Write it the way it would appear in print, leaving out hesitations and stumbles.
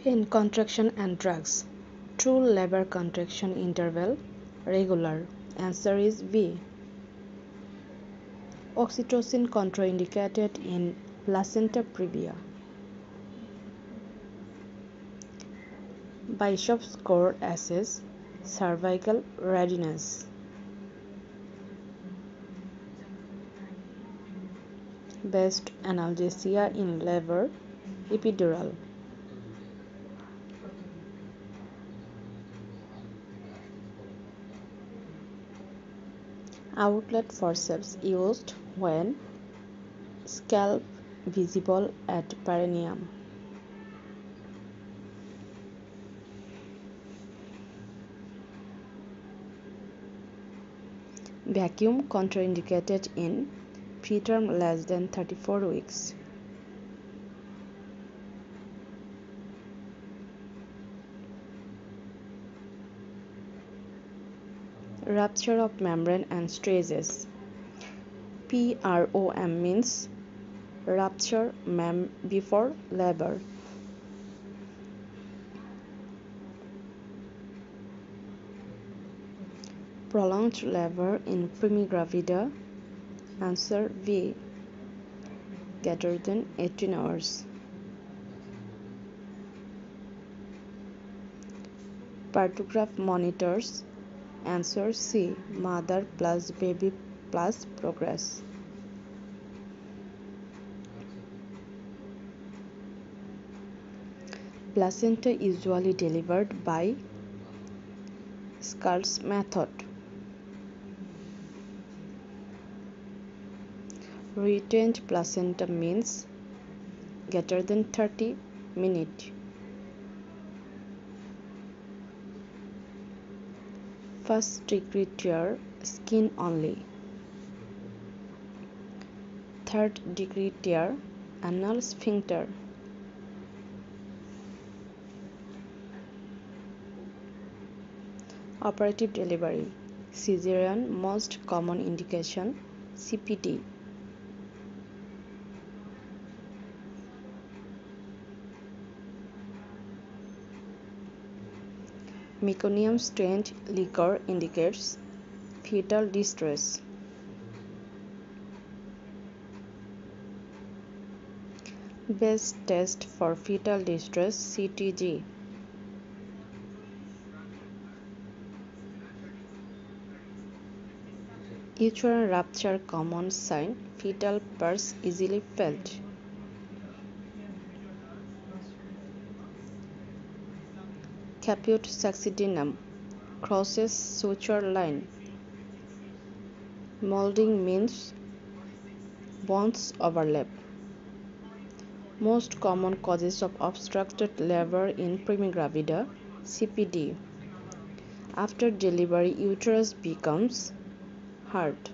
In contraction and drugs, true labor contraction interval regular. Answer is B. Oxytocin contraindicated in placenta previa. Bishop score assess cervical readiness. Best analgesia in labor epidural. Outlet forceps used when scalp visible at perineum. Vacuum contraindicated in preterm less than 34 weeks. Rupture of membrane and stages. PROM means rupture before labor. Prolonged labor in primigravida. Answer V. Greater than 18 hours. Partograph monitors. Answer C. Mother plus baby plus progress. Placenta usually delivered by Scarl's method. Retained placenta means greater than 30 minutes. First degree tear, skin only. Third degree tear, anal sphincter. Operative delivery, cesarean most common indication, CPD. Meconium stained liquor indicates fetal distress. Best test for fetal distress, CTG. Uterine rupture common sign, fetal pulse easily felt. Caput succedaneum crosses suture line. Molding means bones overlap. Most common causes of obstructed labor in primigravida, CPD. After delivery, uterus becomes hard.